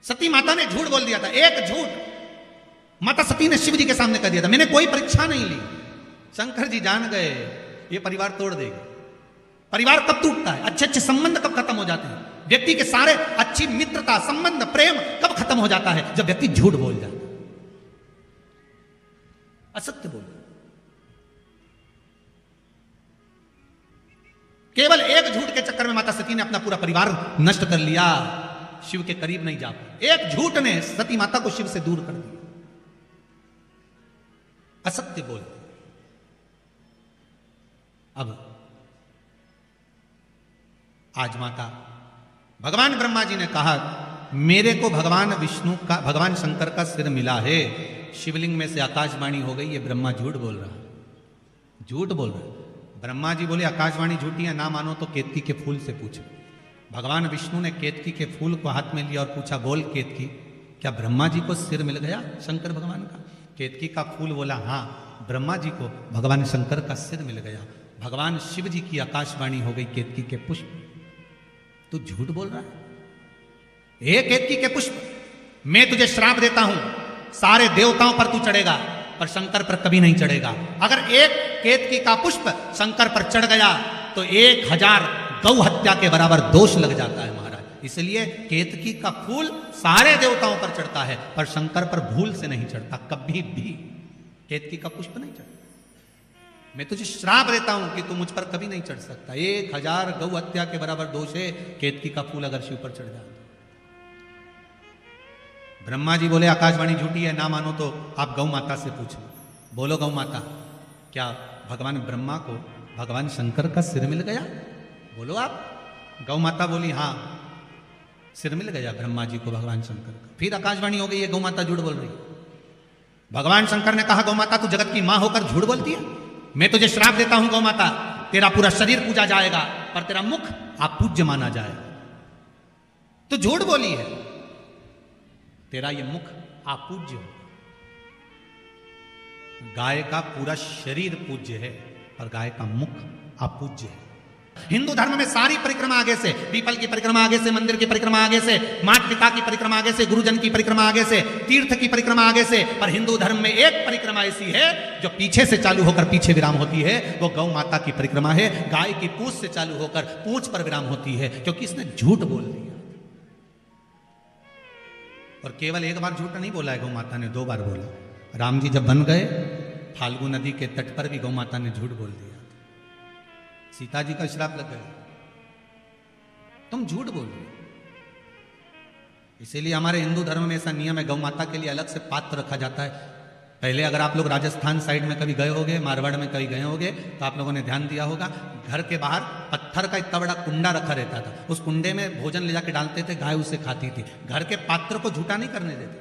सती माता ने झूठ बोल दिया था, एक झूठ माता सती ने शिव जी के सामने कर दिया था, मैंने कोई परीक्षा नहीं ली। शंकर जी जान गए ये परिवार तोड़ देगी। परिवार कब टूटता है, अच्छे अच्छे संबंध कब खत्म हो जाते हैं, व्यक्ति के सारे अच्छी मित्रता संबंध प्रेम कब खत्म हो जाता है, जब व्यक्ति झूठ बोल जाता है, असत्य बोल। केवल एक झूठ के चक्कर में माता सती ने अपना पूरा परिवार नष्ट कर लिया, शिव के करीब नहीं जा पाए। एक झूठ ने सती माता को शिव से दूर कर दिया, असत्य बोल। अब आज माता भगवान ब्रह्मा जी ने कहा मेरे को भगवान विष्णु का भगवान शंकर का सिर मिला है। शिवलिंग में से आकाशवाणी हो गई, ये ब्रह्मा झूठ बोल रहा है, झूठ बोल रहा है। ब्रह्मा जी बोले आकाशवाणी झूठी है, ना मानो तो केतकी के फूल से पूछो। भगवान विष्णु ने केतकी के फूल को हाथ में लिया और पूछा बोल केतकी क्या ब्रह्मा जी को सिर मिल गया शंकर भगवान का? केतकी का फूल बोला हाँ, ब्रह्मा जी को भगवान शंकर का सिर मिल गया। भगवान शिव जी की आकाशवाणी हो गई केतकी के पुष्प। तू झूठ बोल रहा है। एक केतकी के पुष्प, मैं तुझे श्राप देता हूं, सारे देवताओं पर तू चढ़ेगा पर शंकर पर कभी नहीं चढ़ेगा। अगर एक केतकी का पुष्प शंकर पर चढ़ गया तो 1000 गौ हत्या के बराबर दोष लग जाता है महाराज। इसलिए केतकी का फूल सारे देवताओं पर चढ़ता है पर शंकर पर भूल से नहीं चढ़ता, कभी भी केतकी का पुष्प नहीं चढ़ता। मैं तुझे श्राप देता हूं कि तू मुझ पर कभी नहीं चढ़ सकता। 1000 गौ हत्या के बराबर दोष है केतकी का फूल अगर शिव पर चढ़ जाए। ब्रह्मा जी बोले आकाशवाणी झूठी है, ना मानो तो आप गौ माता से पूछो। बोलो गौ माता क्या भगवान ब्रह्मा को भगवान शंकर का सिर मिल गया? बोलो आप। गौ माता बोली हाँ, सिर मिल गया ब्रह्मा जी को भगवान शंकर का। फिर आकाशवाणी हो गई है, गौ माता झूठ बोल रही है। भगवान शंकर ने कहा गौ माता तू जगत की मां होकर झूठ बोलती है, मैं तुझे श्राप देता हूं गौ माता, तेरा पूरा शरीर पूजा जाएगा पर तेरा मुख अपूज्य माना जाएगा। तो झूठ बोली है, तेरा ये मुख अपूज्य हो। गाय का पूरा शरीर पूज्य है पर गाय का मुख अपूज्य है। हिंदू धर्म में सारी परिक्रमा आगे से, पीपल की परिक्रमा आगे से, मंदिर की परिक्रमा आगे से, माता पिता की परिक्रमा आगे से, गुरुजन की परिक्रमा आगे से, तीर्थ की परिक्रमा आगे से, पर हिंदू धर्म में एक परिक्रमा ऐसी है जो पीछे से चालू होकर पीछे विराम होती है, वो गौ माता की परिक्रमा है। गाय की पूंछ से चालू होकर पूंछ पर विराम होती है, क्योंकि इसने झूठ बोल दिया। और केवल एक बार झूठ नहीं बोला है गौ माता ने, 2 बार बोला। राम जी जब बन गए फाल्गु नदी के तट पर भी गौ माता ने झूठ बोल दिया। सीता जी का श्राप लग गया, तुम झूठ बोल रहे। इसीलिए हमारे हिंदू धर्म में ऐसा नियम है, गौ माता के लिए अलग से पात्र रखा जाता है। पहले अगर आप लोग राजस्थान साइड में कभी गए होगे, मारवाड़ में कभी गए होगे, तो आप लोगों ने ध्यान दिया होगा घर के बाहर पत्थर का इतना बड़ा कुंडा रखा रहता था। उस कुंडे में भोजन ले जाके डालते थे, गाय उसे खाती थी। घर के पात्र को झूठा नहीं करने देते,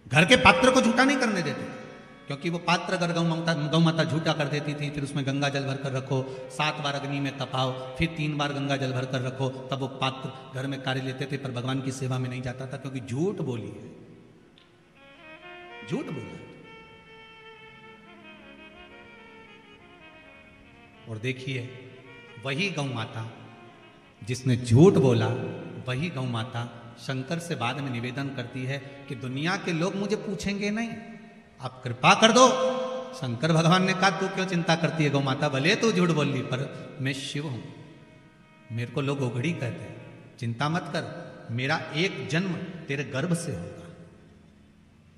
घर के पात्र को झूठा नहीं करने देते, क्योंकि वो पात्र अगर गौ माता झूठा कर देती थी, फिर उसमें गंगा जल भरकर रखो, 7 बार अग्नि में तपाओ, फिर 3 बार गंगा जल भरकर रखो, तब वो पात्र घर में कार्य लेते थे, पर भगवान की सेवा में नहीं जाता था, क्योंकि झूठ बोली है, झूठ बोला। और देखिए वही गौ माता जिसने झूठ बोला, वही गौ माता शंकर से बाद में निवेदन करती है कि दुनिया के लोग मुझे पूछेंगे नहीं, आप कृपा कर दो। शंकर भगवान ने कहा तू क्यों चिंता करती है गौ माता, भले तू झूठ बोल ली पर मैं शिव हूं, मेरे को लोग ओघड़ी कहते हैं, चिंता मत कर, मेरा एक जन्म तेरे गर्भ से होगा।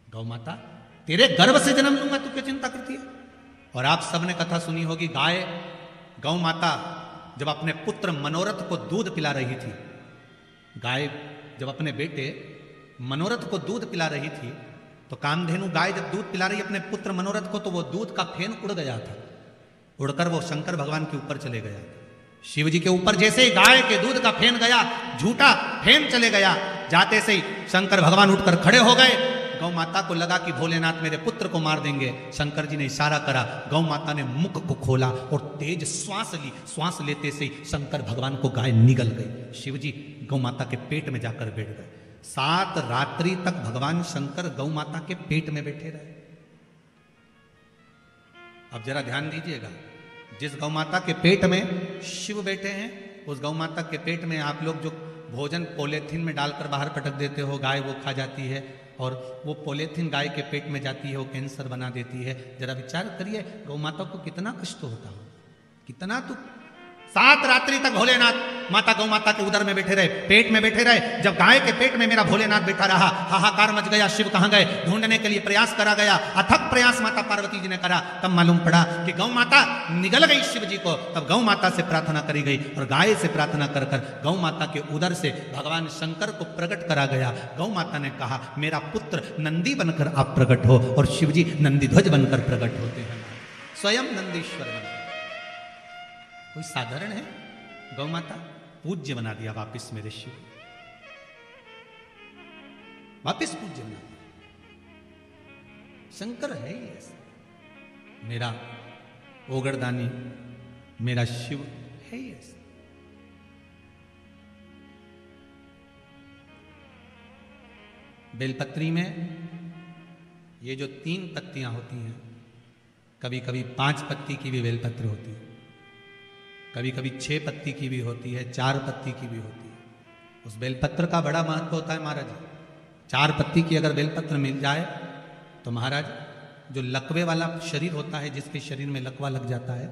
गौ माता तेरे गर्भ से जन्म लूंगा, तू क्यों चिंता करती है? और आप सबने कथा सुनी होगी, गाय गौ माता जब अपने पुत्र मनोरथ को दूध पिला रही थी, गाय जब अपने बेटे मनोरथ को दूध पिला रही थी, तो कामधेनु गाय जब दूध पिला रही अपने पुत्र मनोरथ को, तो वो दूध का फेन उड़ गया था, उड़कर वो शंकर भगवान के ऊपर चले गया। शिव जी के ऊपर जैसे ही गाय के दूध का फेन गया, झूठा फेन चले गया, जाते से ही शंकर भगवान उठकर खड़े हो गए। गौ माता को लगा कि भोलेनाथ मेरे पुत्र को मार देंगे। शंकर जी ने इशारा करा, गौ माता ने मुख को खोला और तेज श्वास ली। श्वास लेते से ही शंकर भगवान को गाय निगल गई। शिव जी गौ माता के पेट में जाकर बैठ गए। 7 रात्रि तक भगवान शंकर गौ माता के पेट में बैठे रहे। अब जरा ध्यान दीजिएगा, जिस गौ माता के पेट में शिव बैठे हैं, उस गौ माता के पेट में आप लोग जो भोजन पॉलीथीन में डालकर बाहर पटक देते हो, गाय वो खा जाती है और वो पॉलीथीन गाय के पेट में जाती है, वो कैंसर बना देती है। जरा विचार करिए गौ माता को कितना कष्ट होता हो, कितना। तो 7 रात्रि तक भोलेनाथ माता गौ माता के उदर में बैठे रहे, पेट में बैठे रहे। जब गाय के पेट में मेरा भोलेनाथ बैठा रहा, हाहाकार मच गया। शिव कहां गए, ढूंढने के लिए प्रयास करा गया, अथक प्रयास माता पार्वती जी ने करा। तब मालूम पड़ा कि गौ माता निगल गई शिव जी को। तब गौ माता से प्रार्थना करी गई और गाय से प्रार्थना कर कर गौ माता के उदर से भगवान शंकर को प्रकट करा गया। गौ माता ने कहा मेरा पुत्र नंदी बनकर आप प्रकट हो, और शिव जी नंदी ध्वज बनकर प्रकट होते हैं, स्वयं नंदीश्वर बनकर। कोई साधारण है, गौ माता पूज्य बना दिया वापिस मेरे शिव, वापिस पूज्य बना दिया। शंकर है ही ऐसा, मेरा ओगरदानी मेरा शिव है ही ऐसा। बेलपत्री में ये जो 3 पत्तियां होती हैं, कभी कभी 5 पत्ती की भी बेलपत्र होती है, कभी कभी 6 पत्ती की भी होती है, 4 पत्ती की भी होती है। उस बेलपत्र का बड़ा महत्व होता है महाराज। 4 पत्ती की अगर बेलपत्र मिल जाए तो महाराज जो लकवे वाला शरीर होता है, जिसके शरीर में लकवा लग जाता है,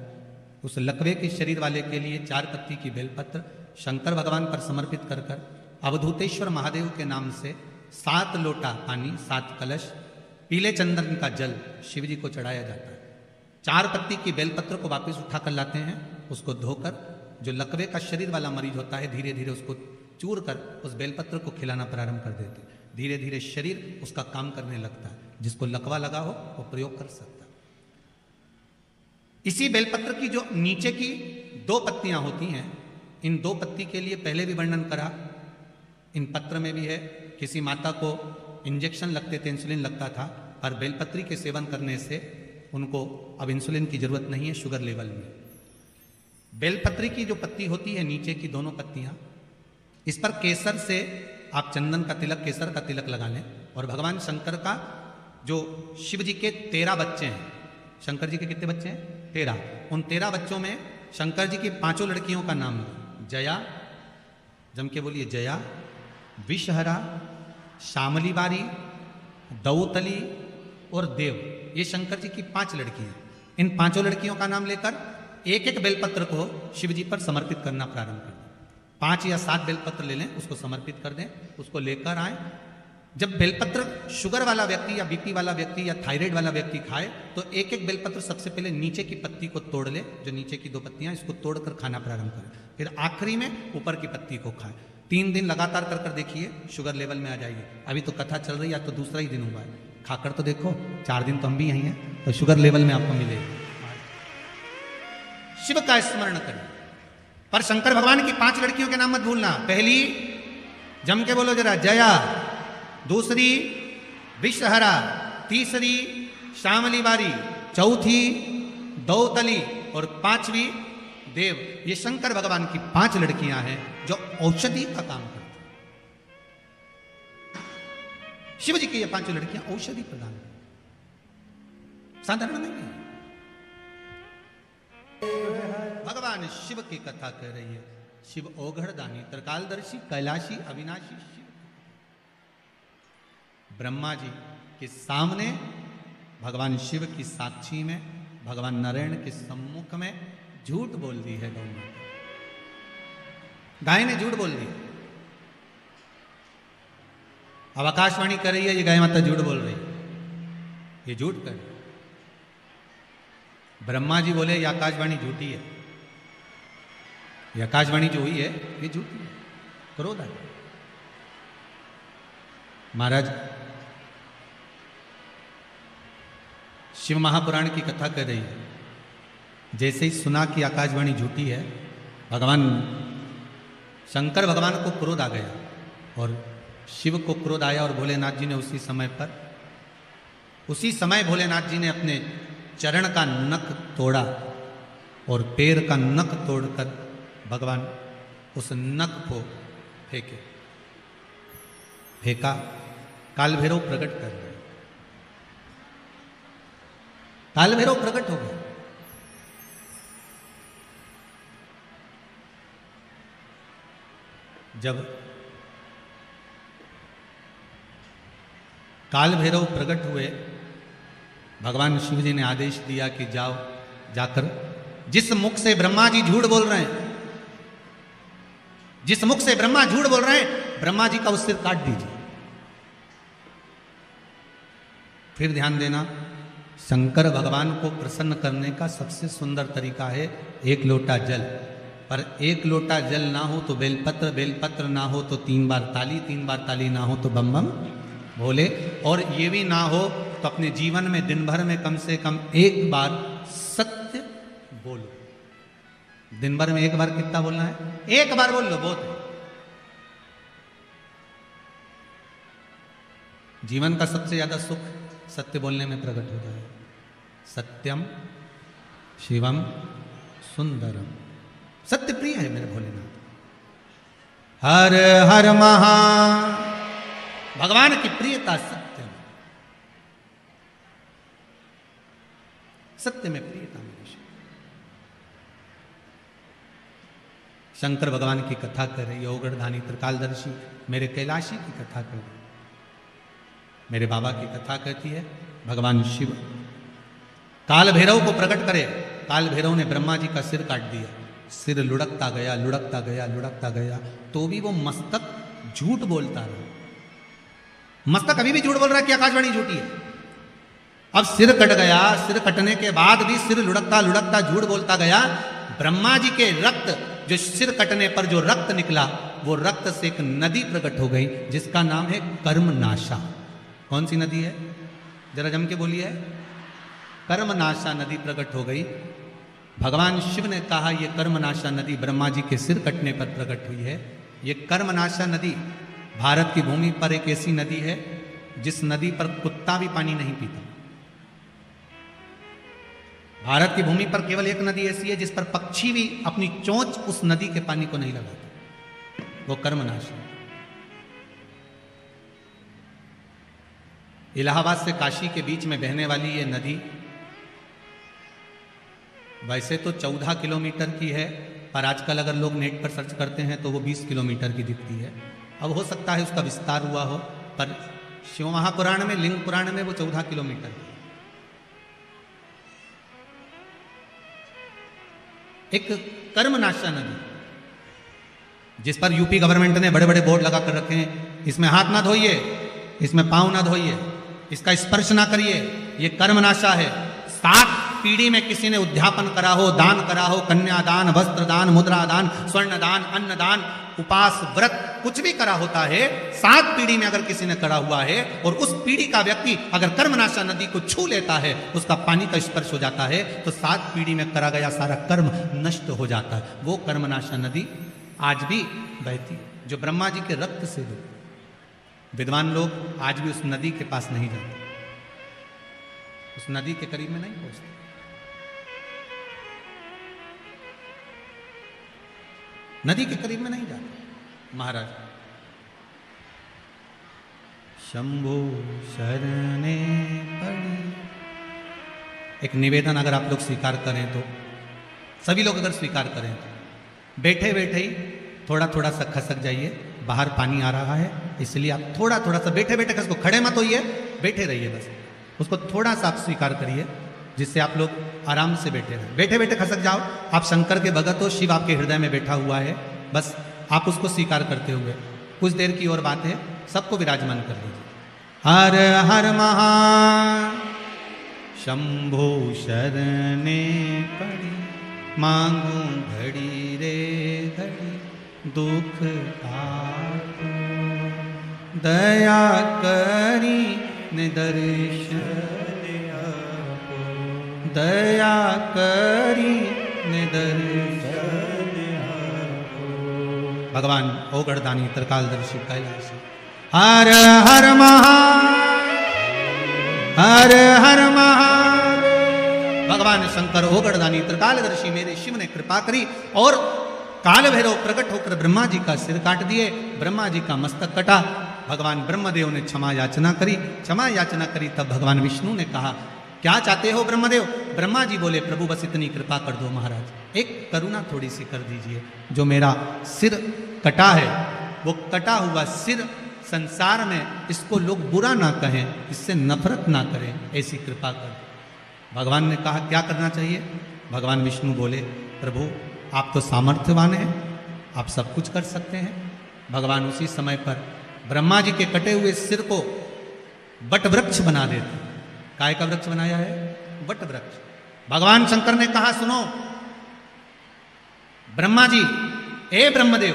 उस लकवे के शरीर वाले के लिए 4 पत्ती की बेलपत्र शंकर भगवान पर समर्पित कर कर अवधूतेश्वर महादेव के नाम से 7 लोटा पानी, 7 कलश, पीले चंदन का जल शिव जी को चढ़ाया जाता है। 4 पत्ती की बेलपत्र को वापस उठाकर लाते हैं, उसको धोकर जो लकवे का शरीर वाला मरीज होता है धीरे धीरे उसको चूर कर उस बेलपत्र को खिलाना प्रारंभ कर देते हैं। धीरे धीरे शरीर उसका काम करने लगता है, जिसको लकवा लगा हो वो प्रयोग कर सकता है। इसी बेलपत्र की जो नीचे की 2 पत्तियां होती हैं, इन 2 पत्ती के लिए पहले भी वर्णन करा, इन पत्र में भी है। किसी माता को इंजेक्शन लगते थे, इंसुलिन लगता था, पर बेलपत्री के सेवन करने से उनको अब इंसुलिन की जरूरत नहीं है शुगर लेवल में। बेलपत्री की जो पत्ती होती है नीचे की 2 पत्तियां, इस पर केसर से आप चंदन का तिलक, केसर का तिलक लगा लें। और भगवान शंकर का जो शिव जी के 13 बच्चे हैं, शंकर जी के कितने बच्चे हैं? 13। उन 13 बच्चों में शंकर जी की 5 लड़कियों का नाम है, जया, जम के बोलिए जया, विषहरा, श्यामली बारी, दौतली और देव। ये शंकर जी की 5 लड़कियां। इन 5 लड़कियों का नाम लेकर एक एक बेलपत्र को शिव जी पर समर्पित करना प्रारंभ कर दें। 5 या 7 बेलपत्र ले लें, उसको समर्पित कर दें, उसको लेकर आए। जब बेलपत्र शुगर वाला व्यक्ति या बीपी वाला व्यक्ति या थायराइड वाला व्यक्ति खाए तो एक एक बेलपत्र सबसे पहले नीचे की पत्ती को तोड़ ले, जो नीचे की 2 पत्तियां, इसको तोड़कर खाना प्रारंभ करें। फिर आखिरी में ऊपर की पत्ती को खाए। 3 दिन लगातार कर देखिए, शुगर लेवल में आ जाइए। अभी तो कथा चल रही है, तो दूसरा ही दिन हुआ है, खाकर तो देखो। 4 दिन तो हम भी यहीं हैं, तो शुगर लेवल में आपको मिलेगा। शिव का स्मरण करें, पर शंकर भगवान की 5 लड़कियों के नाम मत भूलना। पहली, जम के बोलो जरा, जया। दूसरी, विषहरा। तीसरी, श्यामली बारी। चौथी, दौतली। और 5वीं, देव। ये शंकर भगवान की 5 लड़कियां हैं जो औषधि का काम करती हैं। शिव जी की ये 5 लड़कियां औषधि प्रदान करती, साधारण नहीं है। भगवान शिव की कथा कह रही है। शिव ओघड़दानी, त्रिकालदर्शी, कैलाशी, अविनाशी शिव। ब्रह्मा जी के सामने, भगवान शिव की साक्षी में, भगवान नारायण के सम्मुख में झूठ बोल दी है गौ माता। गाय ने झूठ बोल दी। अब आकाशवाणी कर रही है, ये गाय माता झूठ बोल रही है, ये झूठ कर। ब्रह्मा जी बोले ये आकाशवाणी झूठी है, ये आकाशवाणी जो हुई है ये झूठी है, क्रोध है। महाराज शिव महापुराण की कथा कर रही है। जैसे ही सुना कि आकाशवाणी झूठी है, भगवान शंकर भगवान को क्रोध आ गया और शिव को क्रोध आया और भोलेनाथ जी ने उसी समय भोलेनाथ जी ने अपने चरण का नख तोड़ा और पैर का नख तोड़कर भगवान उस नख को फेंका। काल भैरव प्रकट कर गए, काल भैरव प्रकट हो गए। जब काल भैरव प्रकट हुए। भगवान शिव जी ने आदेश दिया कि जाओ, जाकर जिस मुख से ब्रह्मा जी झूठ बोल रहे हैं, जिस मुख से ब्रह्मा झूठ बोल रहे हैं, ब्रह्मा जी का उस सिर काट दीजिए। फिर ध्यान देना, शंकर भगवान को प्रसन्न करने का सबसे सुंदर तरीका है एक लोटा जल। पर एक लोटा जल ना हो तो बेलपत्र, बेलपत्र ना हो तो 3 बार ताली, 3 बार ताली ना हो तो बम बम भोले, और ये भी ना हो तो अपने जीवन में दिन भर में कम से कम एक बार सत्य बोलो। दिन भर में एक बार कितना बोलना है? एक बार बोल लो, बहुत है। जीवन का सबसे ज्यादा सुख सत्य बोलने में प्रकट होता है। सत्यम शिवम सुंदरम, सत्य प्रिय है मेरे भोलेनाथ। हर हर महा, भगवान की प्रियता सत्य में, सत्य में प्रियता मेरे शिव। शंकर भगवान की कथा कर रही, ओगढ़धानी त्रिकालदर्शी मेरे कैलाशी की कथा कर रही, मेरे बाबा की कथा कहती है। भगवान शिव काल भैरव को प्रकट करे। काल भैरव ने ब्रह्मा जी का सिर काट दिया। सिर लुढ़कता गया, लुढ़कता गया, लुढ़कता गया, तो भी वो मस्तक झूठ बोलता रहा। मस्तक अभी भी झूठ बोल रहा है कि आकाशवाणी झूठी है। अब सिर कट गया, सिर कटने के बाद भी सिर लुढ़कता लुढ़कता झूठ बोलता गया। ब्रह्मा जी के रक्त, जो सिर कटने पर जो रक्त निकला, वो रक्त से एक नदी प्रकट हो गई जिसका नाम है कर्मनाशा। कौन सी नदी है? जरा जम के बोलिए। कर्मनाशा नदी प्रकट हो गई। भगवान शिव ने कहा यह कर्मनाशा नदी ब्रह्मा जी के सिर कटने पर प्रकट हुई है। ये कर्मनाशा नदी भारत की भूमि पर एक ऐसी नदी है जिस नदी पर कुत्ता भी पानी नहीं पीता। भारत की भूमि पर केवल एक नदी ऐसी है जिस पर पक्षी भी अपनी चोंच उस नदी के पानी को नहीं लगाते, वो कर्मनाशा। इलाहाबाद से काशी के बीच में बहने वाली ये नदी वैसे तो 14 किलोमीटर की है, पर आजकल अगर लोग नेट पर सर्च करते हैं तो वो 20 किलोमीटर की दिखती है। अब हो सकता है उसका विस्तार हुआ हो, पर शिव महापुराण में, लिंग पुराण में वो 14 किलोमीटर की। एक कर्मनाशा नदी जिस पर यूपी गवर्नमेंट ने बड़े बड़े बोर्ड लगा कर रखे हैं, इसमें हाथ ना धोइए, इसमें पांव ना धोइए, इसका स्पर्श ना करिए, ये कर्मनाशा है। 7 पीढ़ी में किसी ने उद्यापन करा हो, दान करा हो, कन्यादान, वस्त्र दान, मुद्रा दान, स्वर्ण दान, अन्न दान, उपास, व्रत, कुछ भी करा होता है, 7 पीढ़ी में अगर किसी ने करा हुआ है और उस पीढ़ी का व्यक्ति अगर कर्मनाशा नदी को छू लेता है, उसका पानी का स्पर्श हो जाता है, तो 7 पीढ़ी में करा गया सारा कर्म नष्ट हो जाता है। वो कर्मनाशा नदी आज भी बहती है, जो ब्रह्मा जी के रक्त से दो। विद्वान लोग आज भी उस नदी के पास नहीं जाते, उस नदी के करीब में नहीं पहुंचते। नदी के करीब में नहीं जाते। महाराज शंभो शरणे पड़ी, एक निवेदन अगर आप लोग स्वीकार करें तो, सभी लोग अगर स्वीकार करें तो बैठे बैठे ही थोड़ा थोड़ा सा खसक जाइए। बाहर पानी आ रहा है, इसलिए आप थोड़ा थोड़ा सा बैठे बैठे खसको, खड़े मत होइए, बैठे रहिए, बस उसको थोड़ा सा आप स्वीकार करिए, जिससे आप लोग आराम से बैठे रहें। बैठे बैठे खसक जाओ। आप शंकर के भगत हो, शिव आपके हृदय में बैठा हुआ है, बस आप उसको स्वीकार करते हुए कुछ देर की और बात है, सबको विराजमान कर लीजिए। हर हर महा शंभो शरणे पड़ी, मांगू घड़ी रे घड़ी दुख आपको, दया करी निदर्शन आपको, दया करी निदर्शन आपको। भगवान ओगढ़दानी त्रिकालदर्शी कैलाशी। हर हर महा, हर हर महा। भगवान शंकर ओगढ़दानी त्रिकालदर्शी मेरे शिव ने कृपा करी और काल भैरव प्रकट होकर ब्रह्मा जी का सिर काट दिए, ब्रह्मा जी का मस्तक कटा। भगवान ब्रह्मदेव ने क्षमा याचना करी, क्षमा याचना करी, तब भगवान विष्णु ने कहा क्या चाहते हो ब्रह्मदेव? ब्रह्मा जी बोले प्रभु बस इतनी कृपा कर दो महाराज, एक करुणा थोड़ी सी कर दीजिए, जो मेरा सिर कटा है वो कटा हुआ सिर संसार में इसको लोग बुरा ना कहें, इससे नफरत ना करें, ऐसी कृपा कर। भगवान ने कहा क्या करना चाहिए? भगवान विष्णु बोले, प्रभु आप तो सामर्थ्यवान हैं, आप सब कुछ कर सकते हैं। भगवान उसी समय पर ब्रह्मा जी के कटे हुए सिर को वट वृक्ष बना देते। काय का वृक्ष बनाया है? वट वृक्ष। भगवान शंकर ने कहा सुनो ब्रह्मा जी, हे ब्रह्मदेव,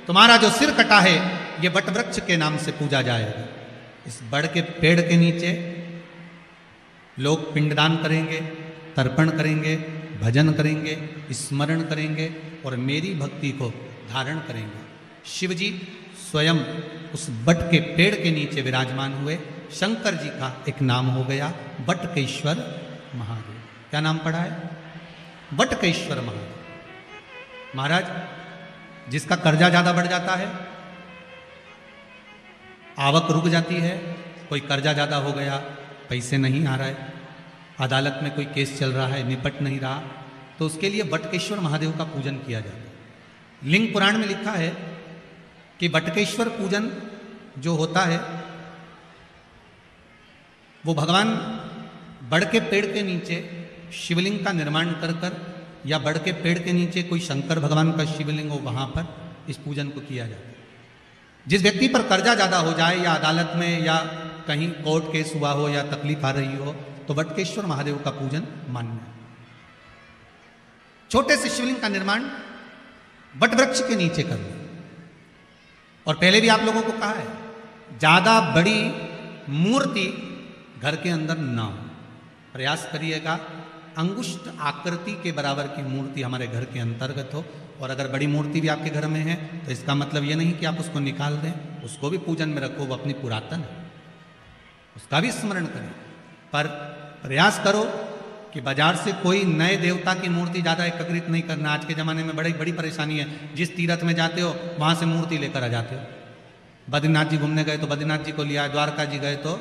तुम्हारा जो सिर कटा है ये वट वृक्ष के नाम से पूजा जाएगा। इस बड़ के पेड़ के नीचे लोग पिंडदान करेंगे, तर्पण करेंगे, भजन करेंगे, स्मरण करेंगे और मेरी भक्ति को धारण करेंगे। शिव जी स्वयं उस बट के पेड़ के नीचे विराजमान हुए। शंकर जी का एक नाम हो गया बटकेश्वर महादेव। क्या नाम पड़ा है? बटकेश्वर महादेव। महाराज, जिसका कर्जा ज्यादा बढ़ जाता है, आवक रुक जाती है, कोई कर्जा ज्यादा हो गया, पैसे नहीं आ रहा है, अदालत में कोई केस चल रहा है, निपट नहीं रहा, तो उसके लिए बटकेश्वर महादेव का पूजन किया जाता है। लिंग पुराण में लिखा है कि बटकेश्वर पूजन जो होता है वो भगवान बड़ के पेड़ के नीचे शिवलिंग का निर्माण कर कर या बड़ के पेड़ के नीचे कोई शंकर भगवान का शिवलिंग हो, वहां पर इस पूजन को किया जाता है। जिस व्यक्ति पर कर्जा ज्यादा हो जाए या अदालत में या कहीं कोर्ट केस हुआ हो या तकलीफ आ रही हो, तो बटकेश्वर महादेव का पूजन मान्य है। छोटे से शिवलिंग का निर्माण बट वृक्ष के नीचे कर लो। और पहले भी आप लोगों को कहा है, ज्यादा बड़ी मूर्ति घर के अंदर ना हो। प्रयास करिएगा अंगुष्ठ आकृति के बराबर की मूर्ति हमारे घर के अंतर्गत हो। और अगर बड़ी मूर्ति भी आपके घर में है तो इसका मतलब ये नहीं कि आप उसको निकाल दें, उसको भी पूजन में रखो, वो अपनी पुरातन है, उसका भी स्मरण करें। पर प्रयास करो कि बाजार से कोई नए देवता की मूर्ति ज़्यादा एकत्रित नहीं करना। आज के ज़माने में बड़ी बड़ी परेशानी है। जिस तीर्थ में जाते हो वहाँ से मूर्ति लेकर आ जाते हो। बद्रीनाथ जी घूमने गए तो बद्रीनाथ जी को लिया, द्वारका जी गए तो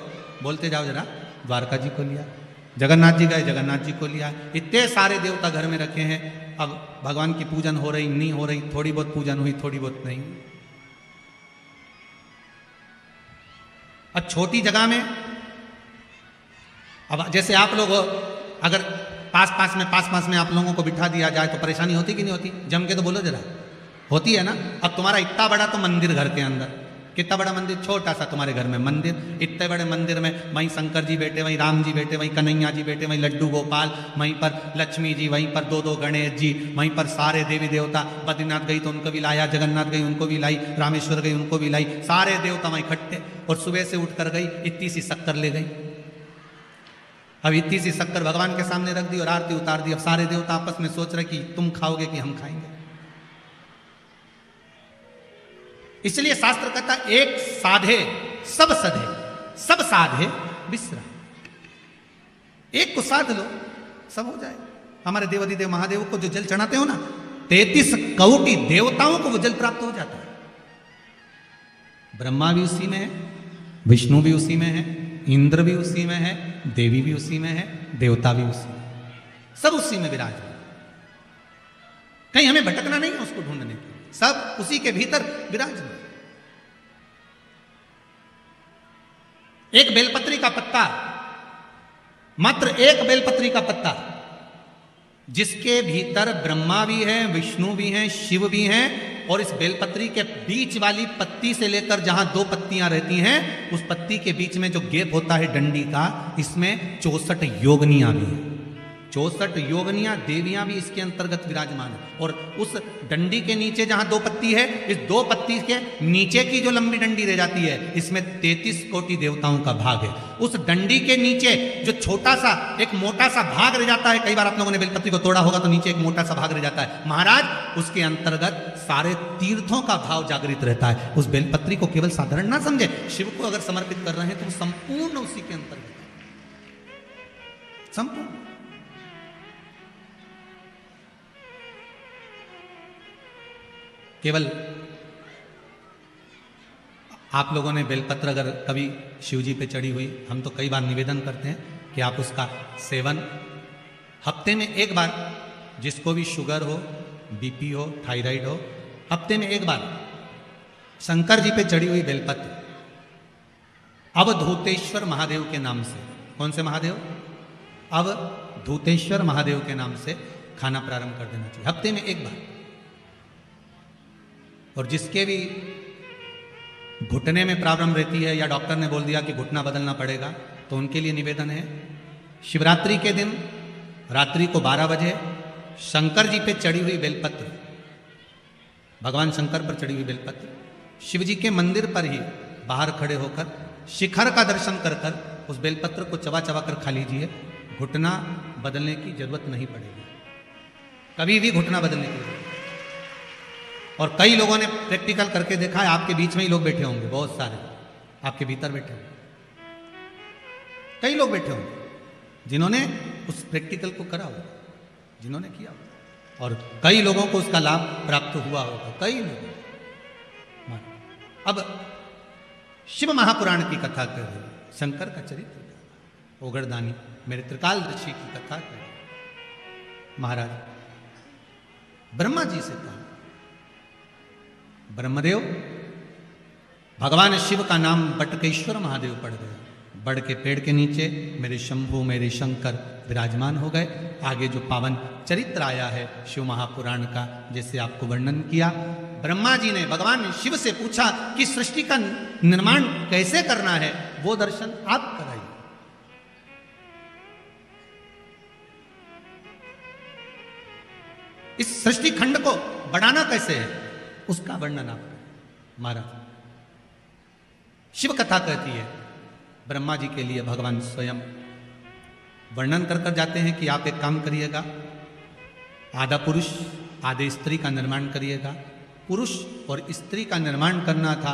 बोलते जाओ जरा द्वारका जी को लिया, जगन्नाथ जी गए जगन्नाथ जी को लिया। इतने सारे देवता घर में रखे हैं। अब भगवान की पूजन हो रही नहीं हो रही, थोड़ी बहुत पूजन हुई, थोड़ी बहुत नहीं। अब छोटी जगह में, अब जैसे आप लोग अगर पास पास में आप लोगों को बिठा दिया जाए तो परेशानी होती कि नहीं होती? जम के तो बोलो जरा, होती है ना? अब तुम्हारा इतना बड़ा तो मंदिर घर के अंदर, कितना बड़ा मंदिर, छोटा सा तुम्हारे घर में मंदिर, इतने बड़े मंदिर में वहीं शंकर जी बैठे, वहीं राम जी बैठे, वहीं कन्हैया जी बैठे, वहीं लड्डू गोपाल, वहीं पर लक्ष्मी जी, वहीं पर दो गणेश जी, वहीं पर सारे देवी देवता। बद्रीनाथ गई तो उनको भी लाया, जगन्नाथ गई उनको भी लाई, रामेश्वर गई उनको भी लाई, सारे देवता वहीं इकट्ठे। और सुबह से उठ कर गई, इतनी सी शक्कर ले गई। अब इतनी सी शक्कर भगवान के सामने रख दी और आरती उतार दी। अब सारे देवता आपस में सोच रहे कि तुम खाओगे कि हम खाएंगे। इसलिए शास्त्र कहता एक साधे सब सधे, सब साधे विश्राम। एक को साध लो, सब हो जाए। हमारे देवाधिदेव महादेव को जो जल चढ़ाते हो ना, 33 कोटि देवताओं को वो जल प्राप्त हो जाता है। ब्रह्मा भी उसी में है, विष्णु भी उसी में है, इंद्र भी उसी में है, देवी भी उसी में है, देवता भी उसी में, सब उसी में विराजमान। कहीं हमें भटकना नहीं है उसको ढूंढने की, सब उसी के भीतर विराजमान। एक बेलपत्री का पत्ता, मात्र एक बेलपत्री का पत्ता, जिसके भीतर ब्रह्मा भी है, विष्णु भी हैं, शिव भी हैं। और इस बेलपत्री के बीच वाली पत्ती से लेकर जहां 2 पत्तियां रहती हैं, उस पत्ती के बीच में जो गैप होता है डंडी का, इसमें 64 योगनियां भी हैं। 64 योगनियां देवियां भी इसके अंतर्गत विराजमान है। और उस डंडी के नीचे जहां 2 पत्ती है, इस 2 पत्ती के नीचे की जो लंबी डंडी रह जाती है, इसमें 33 कोटि देवताओं का भाग है। उस डंडी के नीचे जो छोटा सा एक मोटा सा भाग रह जाता है, कई बार आप लोगों ने बेलपत्री को तोड़ा होगा तो नीचे एक मोटा सा भाग रह जाता है, महाराज उसके अंतर्गत सारे तीर्थों का भाव जागृत रहता है। उस बेलपत्री को केवल साधारण ना समझे, शिव को अगर समर्पित कर रहे हैं तो संपूर्ण उसी के अंतर्गत, संपूर्ण। केवल आप लोगों ने बेलपत्र अगर कभी शिव जी पे चढ़ी हुई, हम तो कई बार निवेदन करते हैं कि आप उसका सेवन हफ्ते में एक बार, जिसको भी शुगर हो, बीपी हो, थायराइड हो, हफ्ते में एक बार शंकर जी पे चढ़ी हुई बेलपत्र अवधूतेश्वर महादेव के नाम से। कौन से महादेव? अवधूतेश्वर महादेव के नाम से खाना प्रारंभ कर देना चाहिए, हफ्ते में एक बार। और जिसके भी घुटने में प्रॉब्लम रहती है या डॉक्टर ने बोल दिया कि घुटना बदलना पड़ेगा, तो उनके लिए निवेदन है, शिवरात्रि के दिन रात्रि को 12 बजे शंकर जी पे चढ़ी हुई बेलपत्र, भगवान शंकर पर चढ़ी हुई बेलपत्र, शिव जी के मंदिर पर ही बाहर खड़े होकर शिखर का दर्शन कर कर उस बेलपत्र को चबा चबा कर खा लीजिए। घुटना बदलने की जरूरत नहीं पड़ेगी, कभी भी घुटना बदलने की जरूरत। और कई लोगों ने प्रैक्टिकल करके देखा है, आपके बीच में ही लोग बैठे होंगे, बहुत सारे आपके भीतर बैठे होंगे, कई लोग बैठे होंगे जिन्होंने उस प्रैक्टिकल को करा होगा, जिन्होंने किया होगा, और कई लोगों को उसका लाभ प्राप्त हुआ होगा, कई लोग। अब शिव महापुराण की कथा कर रहे, शंकर का चरित्र, ओगरदानी मेरे त्रिकाल ऋषि की कथा कर रहे। महाराज ब्रह्मा जी से कहा, ब्रह्मदेव, भगवान शिव का नाम बटकेश्वर महादेव पड़ गया, बड़ के पेड़ के नीचे मेरे शंभु मेरे शंकर विराजमान हो गए। आगे जो पावन चरित्र आया है शिव महापुराण का, जैसे आपको वर्णन किया, ब्रह्मा जी ने भगवान शिव से पूछा कि सृष्टि का निर्माण कैसे करना है, वो दर्शन आप कराइए। इस सृष्टि खंड को बढ़ाना कैसे है, उसका वर्णन आप करें। महाराज शिव कथा कहती है, ब्रह्मा जी के लिए भगवान स्वयं वर्णन कर कर जाते हैं कि आप एक काम करिएगा, आधा पुरुष आधे स्त्री का निर्माण करिएगा। पुरुष और स्त्री का निर्माण करना था,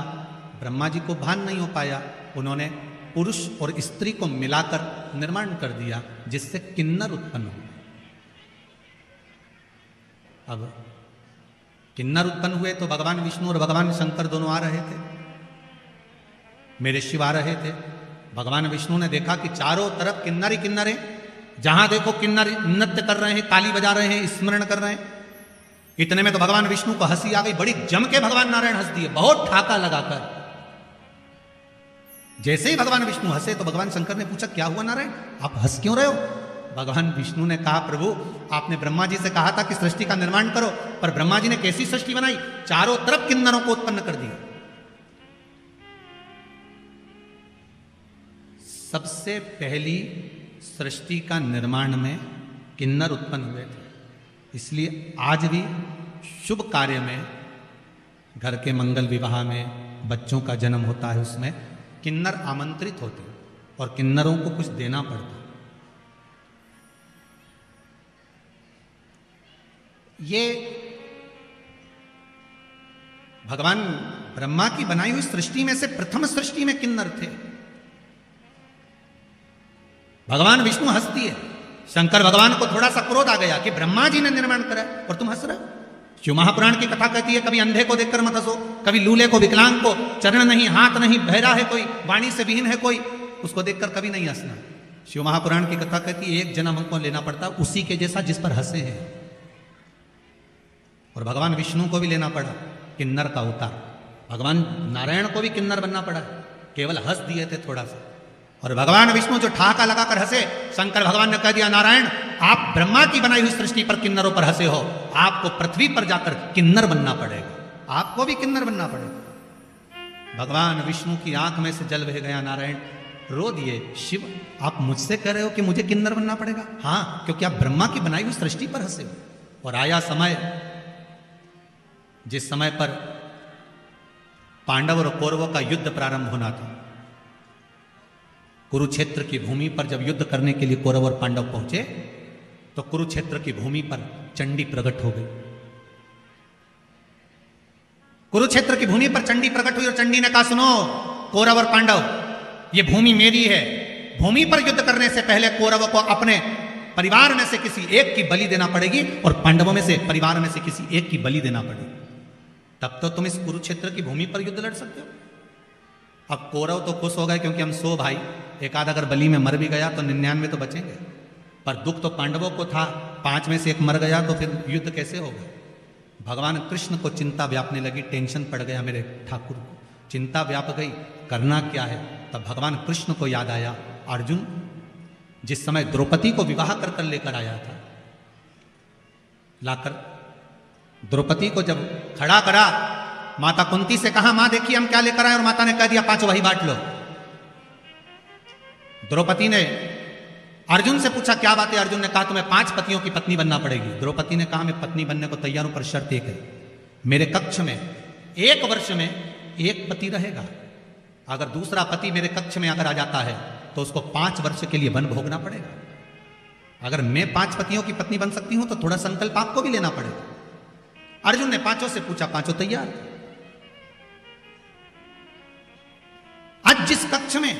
ब्रह्मा जी को भान नहीं हो पाया, उन्होंने पुरुष और स्त्री को मिलाकर निर्माण कर दिया, जिससे किन्नर उत्पन्न हुए। अब किन्नर उत्पन्न हुए तो भगवान विष्णु और भगवान शंकर दोनों आ रहे थे, मेरे शिव आ रहे थे। भगवान विष्णु ने देखा कि चारों तरफ किन्नर ही किन्नर है, जहां देखो किन्नर नृत्य कर रहे हैं, ताली बजा रहे हैं, स्मरण कर रहे हैं। इतने में तो भगवान विष्णु को हंसी आ गई, बड़ी जम के भगवान नारायण हंस दिए, बहुत ठाका लगाकर। जैसे ही भगवान विष्णु हंसे तो भगवान शंकर ने पूछा, क्या हुआ नारायण, आप हंस क्यों रहे हो? भगवान विष्णु ने कहा, प्रभु आपने ब्रह्मा जी से कहा था कि सृष्टि का निर्माण करो, पर ब्रह्मा जी ने कैसी सृष्टि बनाई, चारों तरफ किन्नरों को उत्पन्न कर दिया। सबसे पहली सृष्टि का निर्माण में किन्नर उत्पन्न हुए थे, इसलिए आज भी शुभ कार्य में, घर के मंगल विवाह में, बच्चों का जन्म होता है, उसमें किन्नर आमंत्रित होते हैं और किन्नरों को कुछ देना पड़ता है। ये भगवान ब्रह्मा की बनाई हुई सृष्टि में से प्रथम सृष्टि में किन्नर थे। भगवान विष्णु हंसती है, शंकर भगवान को थोड़ा सा क्रोध आ गया कि ब्रह्मा जी ने निर्माण करा और तुम हंस रहे हो। शिव महापुराण की कथा कहती है, कभी अंधे को देखकर मत हंसो, कभी लूले को, विकलांग को, चरण नहीं, हाथ नहीं, बहरा है कोई, वाणी से विहीन है कोई, उसको देखकर कभी नहीं हंसना। शिव महापुराण की कथा कहती है, एक जन्म हमको लेना पड़ता उसी के जैसा जिस पर हंसे हैं। और भगवान विष्णु को भी लेना पड़ा किन्नर का अवतार, भगवान नारायण को भी किन्नर बनना पड़ा, केवल हंस दिए थे थोड़ा सा। और भगवान विष्णु जो ठाका लगाकर हंसे, शंकर भगवान ने कह दिया, नारायण आप ब्रह्मा की बनाई हुई सृष्टि पर किन्नरों पर हंसे हो, आपको पृथ्वी पर जाकर किन्नर बनना पड़ेगा, आपको भी किन्नर बनना पड़ेगा। भगवान विष्णु की आंख में से जल बह गया, नारायण रो दिए, शिव आप मुझसे कह रहे हो कि मुझे किन्नर बनना पड़ेगा? हाँ, क्योंकि आप ब्रह्मा की बनाई हुई सृष्टि पर हंसे हो। और आया समय, जिस समय पर पांडव और कौरवों का युद्ध प्रारंभ होना था, कुरुक्षेत्र की भूमि पर जब युद्ध करने के लिए कौरव और पांडव पहुंचे, तो कुरुक्षेत्र की भूमि पर चंडी प्रकट हो गई। कुरुक्षेत्र की भूमि पर चंडी प्रकट हुई और चंडी ने कहा, सुनो कौरव और पांडव, ये भूमि मेरी है, भूमि पर युद्ध करने से पहले कौरवों को अपने परिवार में से किसी एक की बलि देना पड़ेगी और पांडवों में से परिवार में से किसी एक की बलि देना पड़ेगी, तब तो तुम इस कुरुक्षेत्र की भूमि पर युद्ध लड़ सकते हो। अब कौरव तो खुश हो गए, क्योंकि हम 100 भाई, एक आध अगर बलि में मर भी गया तो 99 तो बचेंगे, पर दुख तो पांडवों को था, 5 में से एक मर गया तो फिर युद्ध कैसे होगा। भगवान कृष्ण को चिंता व्यापने लगी, टेंशन पड़ गया मेरे ठाकुर को, चिंता व्याप गई, करना क्या है। तो तब भगवान कृष्ण को याद आया, अर्जुन जिस समय द्रौपदी को विवाह कर कर लेकर आया था, लाकर द्रौपदी को जब खड़ा करा, माता कुंती से कहा, मां देखिए हम क्या लेकर आए, और माता ने कह दिया 5 वही बांट लो। द्रौपदी ने अर्जुन से पूछा क्या बात है, अर्जुन ने कहा तुम्हें 5 पतियों की पत्नी बनना पड़ेगी। द्रौपदी ने कहा मैं पत्नी बनने को तैयार हूं, पर शर्त एक है, मेरे कक्ष में 1 वर्ष में 1 पति रहेगा। अगर दूसरा पति मेरे कक्ष में अगर आ जाता है तो उसको 5 वर्ष के लिए वन भोगना पड़ेगा। अगर मैं 5 पतियों की पत्नी बन सकती हूं तो थोड़ा संकल्प आपको भी लेना पड़ेगा। अर्जुन ने 5 से पूछा, 5 तैयार। आज जिस कक्ष में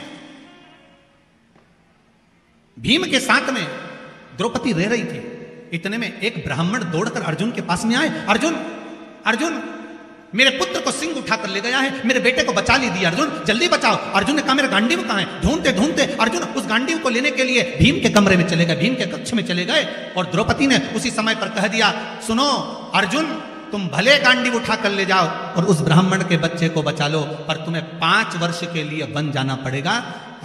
भीम के साथ में द्रौपदी रह रही थी, इतने में एक ब्राह्मण दौड़कर अर्जुन के पास में आए, अर्जुन अर्जुन मेरे पुत्र को सिंह उठाकर ले गया है, मेरे बेटे को बचा लीजिए अर्जुन, जल्दी बचाओ। अर्जुन ने कहा मेरा गांडीव कहां है? ढूंढते ढूंढते अर्जुन उस गांडीव को लेने के लिए भीम के कमरे में चले गए, भीम के कक्ष में चले गए, और द्रौपदी ने उसी समय पर कह दिया, सुनो अर्जुन तुम भले गांडीव उठा कर ले जाओ और उस ब्राह्मण के बच्चे को बचा लो, पर तुम्हें 5 वर्ष के लिए वन जाना पड़ेगा।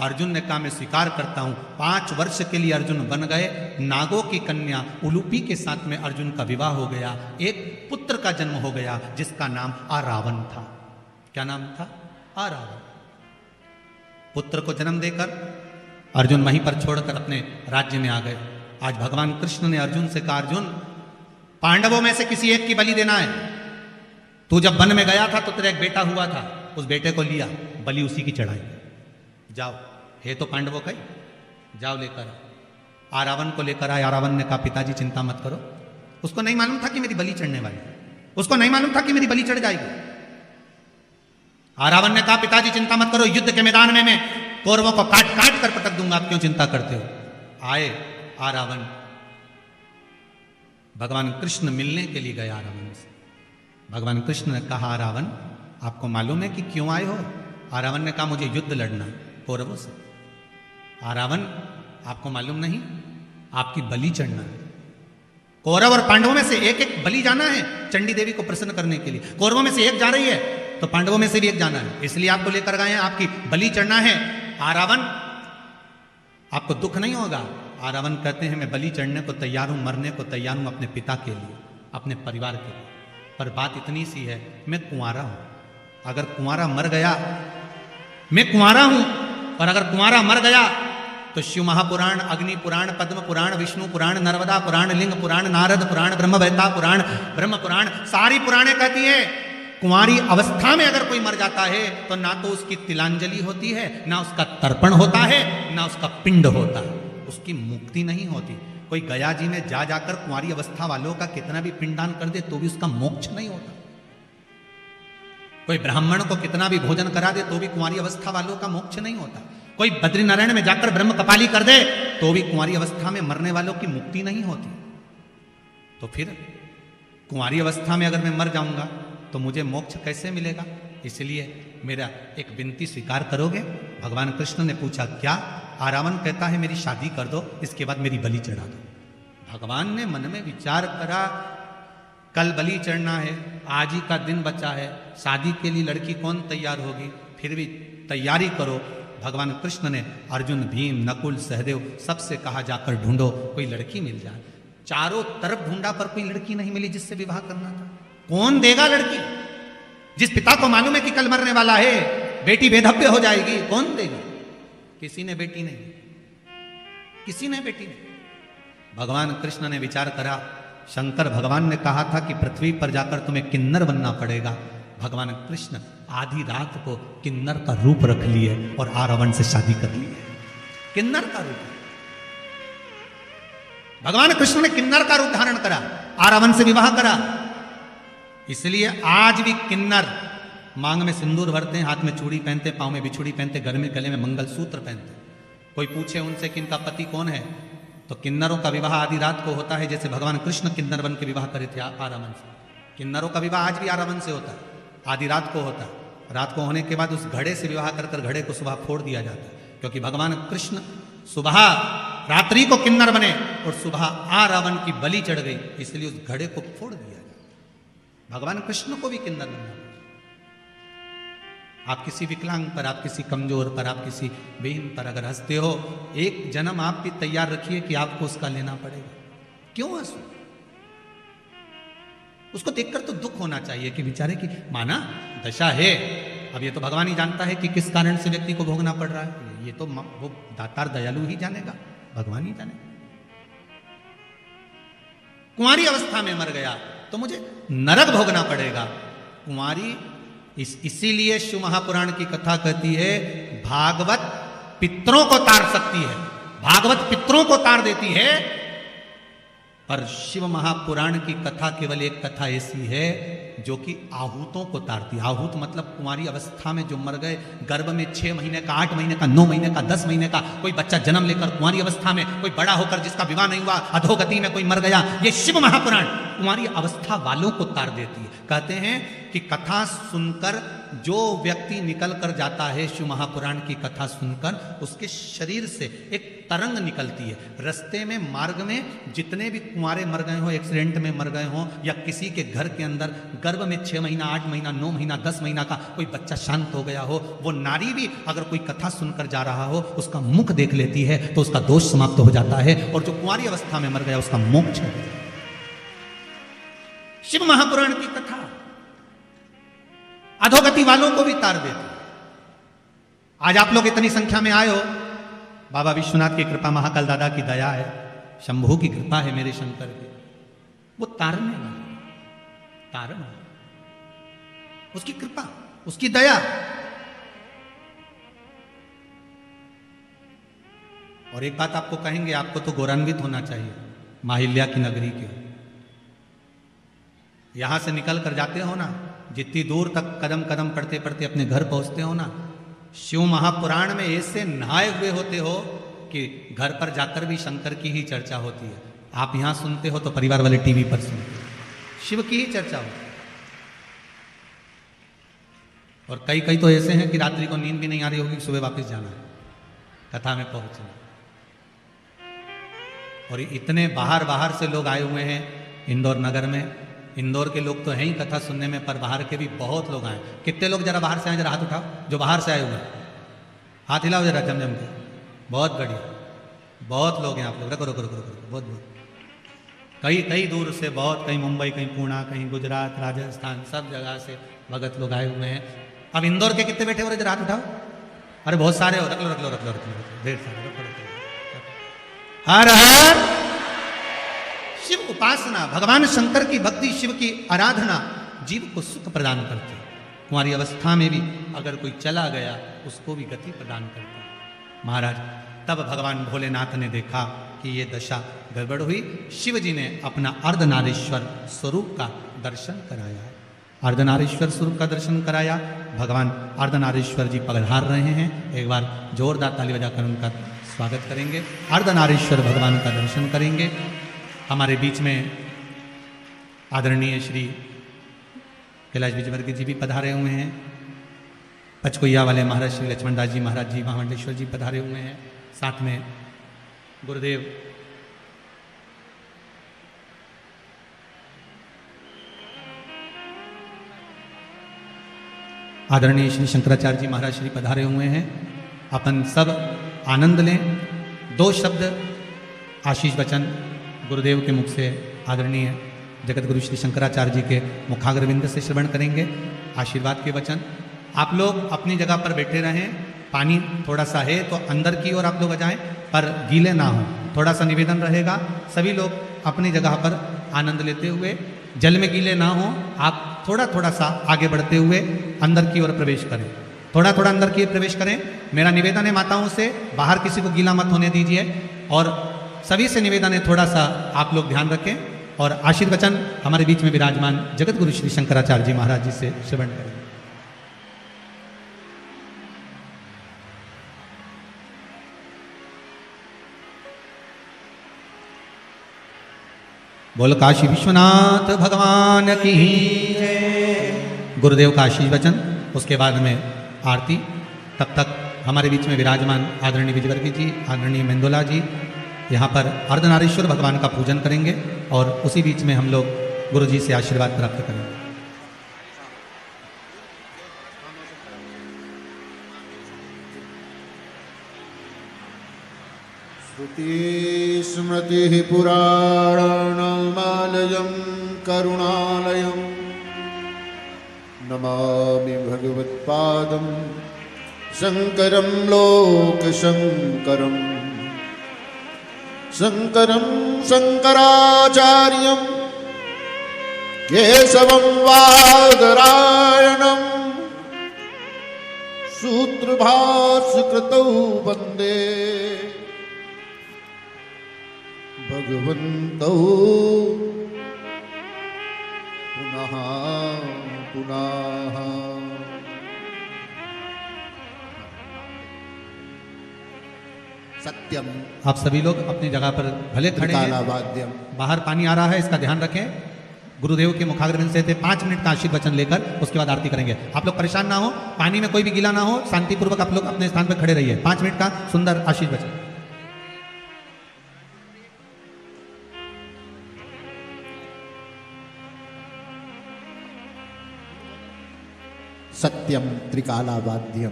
अर्जुन ने कहा मैं स्वीकार करता हूं। 5 वर्ष के लिए अर्जुन बन गए। नागों की कन्या उलूपी के साथ में अर्जुन का विवाह हो गया, एक पुत्र का जन्म हो गया जिसका नाम आरावन था। क्या नाम था? आरावन। पुत्र को जन्म देकर अर्जुन वहीं पर छोड़कर अपने राज्य में आ गए। आज भगवान कृष्ण ने अर्जुन से कहा, अर्जुन पांडवों में से किसी एक की बलि देना है। तू जब वन में गया था तो तेरा एक बेटा हुआ था, उस बेटे को लिया, बलि उसी की चढ़ाई। जाओ, है तो पांडवों का ही, जाओ लेकर। आरावन को लेकर आए। आरावन ने कहा पिताजी चिंता मत करो। उसको नहीं मालूम था कि मेरी बलि चढ़ने वाली, उसको नहीं मालूम था कि मेरी बलि चढ़ जाएगी। आरावन ने कहा पिताजी चिंता मत करो, युद्ध के मैदान में मैं कौरवों को काट काट कर पटक दूंगा, आप क्यों चिंता करते हो? आए आरावन, भगवान कृष्ण मिलने के लिए गए आरावन से। भगवान कृष्ण ने कहा, आरावन आपको मालूम है कि क्यों आए हो? आरावन ने कहा मुझे युद्ध लड़ना कौरवों से। आरावन आपको मालूम नहीं, आपकी बलि चढ़ना है। कौरव और पांडवों में से एक एक बलि जाना है चंडी देवी को प्रसन्न करने के लिए। कौरवों में से एक जा रही है तो पांडवों में से भी एक जाना है, इसलिए आपको लेकर गए हैं, आपकी बलि चढ़ना है। आरावन आपको दुख नहीं होगा? आरावन कहते हैं मैं बलि चढ़ने को तैयार हूं, मरने को तैयार हूं अपने पिता के लिए, अपने परिवार के लिए, पर बात इतनी सी है मैं कुंवारा हूं। अगर कुंवारा मर गया, मैं कुंवारा हूं, और अगर कुंवारा मर गया तो शिव महापुराण, अग्नि पुराण, पद्म पुराण, विष्णु पुराण, नर्मदा पुराण, लिंग पुराण, नारद पुराण, ब्रह्मवेत्ता पुराण, ब्रह्म पुराण, सारी पुराणें कहती है कुंवारी अवस्था में अगर कोई मर जाता है तो ना तो उसकी तिलांजलि होती है, ना उसका तर्पण होता है, ना उसका पिंड होता है, उसकी मुक्ति नहीं होती। कोई गया जी में जा जाकर कुंवारी अवस्था वालों का कितना भी पिंडदान कर दे तो भी उसका मोक्ष नहीं होता। कोई ब्राह्मण को कितना भी भोजन करा दे तो भी कुंवारी अवस्था वालों का मोक्ष नहीं होता। कोई बद्रीनारायण में जाकर ब्रह्म कपाली कर दे तो भी कुंवारी अवस्था में मरने वालों की मुक्ति नहीं होती। तो फिर कुंवारी अवस्था में अगर मैं मर जाऊंगा तो मुझे मोक्ष कैसे मिलेगा? इसलिए मेरा एक विनती स्वीकार करोगे? भगवान कृष्ण ने पूछा क्या? आरावन कहता है मेरी शादी कर दो, इसके बाद मेरी बलि चढ़ा दो। भगवान ने मन में विचार करा, कल बलि चढ़ना है, आज ही का दिन बचा है, शादी के लिए लड़की कौन तैयार होगी? फिर भी तैयारी करो। भगवान कृष्ण ने अर्जुन, भीम, नकुल, सहदेव सबसे कहा जाकर ढूंढो, कोई लड़की मिल जाए। चारों तरफ ढूंढा पर कोई लड़की नहीं मिली जिससे विवाह करना था। कौन देगा लड़की? जिस पिता को मालूम है कि कल मरने वाला है, बेटी बेधव्य हो जाएगी, कौन देगा? किसी ने बेटी नहीं, किसी ने बेटी नहीं। भगवान कृष्ण ने विचार करा, शंकर भगवान ने कहा था कि पृथ्वी पर जाकर तुम्हें किन्नर बनना पड़ेगा। भगवान कृष्ण आधी रात को किन्नर का रूप रख लिए और आरावन से शादी कर ली। किन्नर का रूप, भगवान कृष्ण ने किन्नर का रूप धारण करा, आरावन से विवाह करा। इसलिए आज भी किन्नर मांग में सिंदूर भरते हैं, हाथ में चूड़ी पहनते, पांव में बिछुड़ी पहनते, गले में मंगलसूत्र पहनते। कोई पूछे उनसे कि इनका पति कौन है तो किन्नरों का विवाह आधी रात को होता है, जैसे भगवान कृष्ण किन्नर बन के विवाह करे थे आरावन से। किन्नरों का विवाह आज भी आरावन से होता है, आधी रात को होता है। रात को होने के बाद उस घड़े से विवाह कर कर घड़े को सुबह फोड़ दिया जाता है, क्योंकि भगवान कृष्ण सुबह रात्रि को किन्नर बने और सुबह आरावन की बलि चढ़ गई, इसलिए उस घड़े को फोड़ दिया जाता। भगवान कृष्ण को भी किन्नर बनना। आप किसी विकलांग पर, आप किसी कमजोर पर, आप किसी बेहीन पर अगर हंसते हो, एक जन्म आप भी तैयार रखिए कि आपको उसका लेना पड़ेगा। क्यों हंसो? उसको देखकर तो दुख होना चाहिए कि बेचारे की माना दशा है। अब ये तो भगवान ही जानता है कि किस कारण से व्यक्ति को भोगना पड़ रहा है। ये तो वो दातार दयालु ही जानेगा, भगवान ही जानेगा। कुंवारी अवस्था में मर गया तो मुझे नरक भोगना पड़ेगा। कुंवारी इसीलिए शिव महापुराण की कथा कहती है भागवत पितरों को तार सकती है, भागवत पितरों को तार देती है, पर शिव महापुराण की कथा केवल एक कथा ऐसी है जो कि आहूतों को तारती। आहूत मतलब कुंवारी अवस्था में जो मर गए, गर्भ में 6 महीने का, 8 महीने का, 9 महीने का, 10 महीने का कोई बच्चा जन्म लेकर कुंवारी अवस्था में, कोई बड़ा होकर जिसका विवाह नहीं हुआ, अधोगति में कोई मर गया, ये शिव महापुराण कुंवारी अवस्था वालों को तार देती है। कहते हैं कि कथा सुनकर जो व्यक्ति निकल कर जाता है, शिव महापुराण की कथा सुनकर, उसके शरीर से एक तरंग निकलती है। रास्ते में, मार्ग में जितने भी कुंवारे मर गए हो, एक्सीडेंट में मर गए हो, या किसी के घर के अंदर गर्भ में 6 महीना, 8 महीना, 9 महीना, 10 महीना का कोई बच्चा शांत हो गया हो, वो नारी भी अगर कोई कथा सुनकर जा रहा हो, उसका मुख देख लेती है तो उसका दोष समाप्त हो जाता है, और जो कुंवारी अवस्था में मर गया उसका मोक्ष हो जाता है। शिव महापुराण की कथा अधोगति वालों को भी तार देती। आज आप लोग इतनी संख्या में आए हो, बाबा विश्वनाथ की कृपा, महाकाल दादा की दया है, शंभू की कृपा है, मेरे शंकर की, वो तारने वाले, तारण, उसकी कृपा, उसकी दया। और एक बात आपको कहेंगे, आपको तो गौरवान्वित होना चाहिए, माहिल्या की नगरी के हो, यहां से निकल कर जाते हो ना, जितनी दूर तक कदम कदम पढ़ते पढ़ते अपने घर पहुंचते हो ना, शिव महापुराण में ऐसे नहाए हुए होते हो कि घर पर जाकर भी शंकर की ही चर्चा होती है। आप यहां सुनते हो तो परिवार वाले टीवी पर सुनते हो, शिव की ही चर्चा होती है। और कई कई तो ऐसे हैं कि रात्रि को नींद भी नहीं आ रही होगी, सुबह वापस जाना है, कथा में पहुंचना। और इतने बाहर बाहर से लोग आए हुए हैं इंदौर नगर में। इंदौर के लोग तो हैं ही कथा सुनने में, पर बाहर के भी बहुत लोग आए। कितने लोग जरा बाहर से आए, जरा हाथ उठाओ जो बाहर से आए हुए हैं, हाथ हिलाओ जरा जम जम के। बहुत बढ़िया, बहुत लोग हैं आप लोग, रखो रखो रखो रखो, बहुत बहुत, कई कई दूर से, बहुत, कहीं मुंबई, कहीं पुणे, कहीं गुजरात, राजस्थान, सब जगह से भगत लोग आए हुए हैं। अब इंदौर के कितने बैठे हो रहे, जरा हाथ उठाओ। अरे बहुत सारे हो, रख लो रख लो रख लो रख लो, ढेर सारे, रखो रखो। हर हर शिव उपासना, भगवान शंकर की भक्ति, शिव की आराधना जीव को सुख प्रदान करती है। कुंवारी अवस्था में भी अगर कोई चला गया, उसको भी गति प्रदान करती है। महाराज, तब भगवान भोलेनाथ ने देखा कि ये दशा गड़बड़ हुई। शिव जी ने अपना अर्धनारीश्वर स्वरूप का दर्शन कराया, अर्धनारीश्वर स्वरूप का दर्शन कराया। भगवान अर्धनारीश्वर जी पधार रहे हैं, एक बार जोरदार ताली बजाकर उनका स्वागत करेंगे। अर्धनारीश्वर भगवान का दर्शन करेंगे। हमारे बीच में आदरणीय श्री कैलाश विजयवर्ग जी भी पधारे हुए हैं। पचकोइया वाले महाराज श्री लक्ष्मणदास जी महाराज जी, महामंडेश्वर जी पधारे हुए हैं। साथ में गुरुदेव आदरणीय श्री शंकराचार्य जी महाराज श्री पधारे हुए हैं। अपन सब आनंद लें। 2 शब्द आशीष वचन गुरुदेव के मुख से आदरणीय जगत गुरु श्री शंकराचार्य जी के मुखाग्रविंद से श्रवण करेंगे आशीर्वाद के वचन। आप लोग अपनी जगह पर बैठे रहें। पानी थोड़ा सा है तो अंदर की ओर आप लोग आ जाएं, पर गीले ना हो, थोड़ा सा निवेदन रहेगा। सभी लोग अपनी जगह पर आनंद लेते हुए, जल में गीले ना हो, आप थोड़ा थोड़ा सा आगे बढ़ते हुए अंदर की ओर प्रवेश करें, थोड़ा थोड़ा अंदर की ओर प्रवेश करें। मेरा निवेदन है माताओं से, बाहर किसी को गीला मत होने दीजिए। और सभी से निवेदन है, थोड़ा सा आप लोग ध्यान रखें और आशीर्वचन हमारे बीच में विराजमान जगत गुरु श्री शंकराचार्य जी महाराज जी से श्रवण करें। बोल काशी विश्वनाथ भगवान की जय। गुरुदेव का आशीष वचन, उसके बाद में आरती। तब तक हमारे बीच में विराजमान आदरणीय विजयवर्गीय जी, आदरणीय मेंदोला जी यहाँ पर अर्धनारीश्वर भगवान का पूजन करेंगे और उसी बीच में हम लोग गुरु जी से आशीर्वाद प्राप्त करेंगे। श्रुतिस्मृतिपुराणानामालयं करुणालयं नमामि भगवत्पादं शङ्करं लोकशङ्करं शङ्करं शङ्कराचार्यं केशवं वादरायणं सूत्रभाष्यकृतौ वन्दे भगवन्तौ पुनः पुनः। सत्यम। आप सभी लोग अपनी जगह पर भले खड़े हैं, बाहर पानी आ रहा है, इसका ध्यान रखें। गुरुदेव के मुखाग्रबिंद से 5 मिनट का आशीर्वचन लेकर उसके बाद आरती करेंगे। आप लोग परेशान ना हो, पानी में कोई भी गीला ना हो, शांतिपूर्वक आप लोग अपने स्थान पर खड़े रहिए। 5 मिनट का सुंदर आशीर्वचन। सत्यम त्रिकालावाद्यम।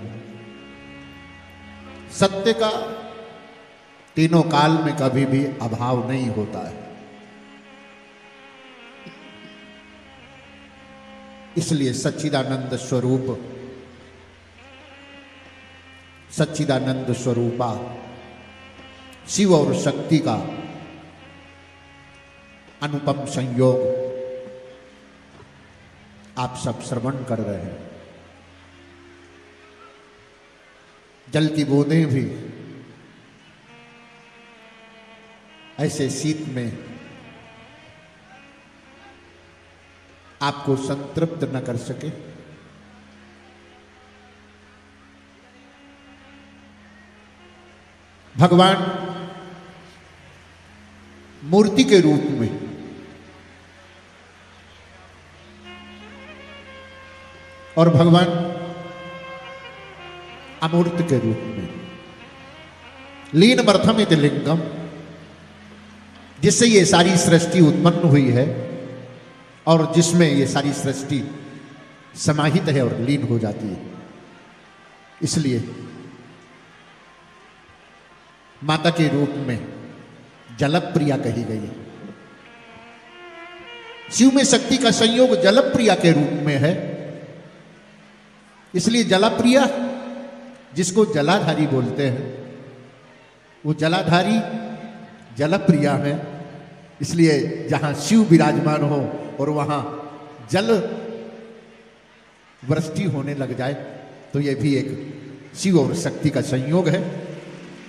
सत्य का तीनों काल में कभी भी अभाव नहीं होता है, इसलिए सच्चिदानंद स्वरूप, सच्चिदानंद स्वरूपा शिव और शक्ति का अनुपम संयोग आप सब श्रवण कर रहे हैं। जल की बूंदें भी ऐसे शीत में आपको संतृप्त न कर सके। भगवान मूर्ति के रूप में और भगवान अमूर्त के रूप में, लीन मर्थमित लिंगम, जिससे ये सारी सृष्टि उत्पन्न हुई है और जिसमें ये सारी सृष्टि समाहित है और लीन हो जाती है। इसलिए माता के रूप में जलप्रिया कही गई है। शिव में शक्ति का संयोग जलप्रिया के रूप में है, इसलिए जलप्रिया, जिसको जलाधारी बोलते हैं, वो जलाधारी जलप्रिया है। इसलिए जहां शिव विराजमान हो और वहां जल वृष्टि होने लग जाए तो यह भी एक शिव और शक्ति का संयोग है।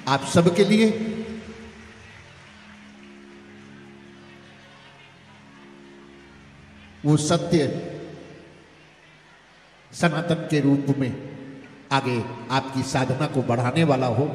आप सबके लिए वो सत्य सनातन के रूप में आगे आपकी साधना को बढ़ाने वाला हो,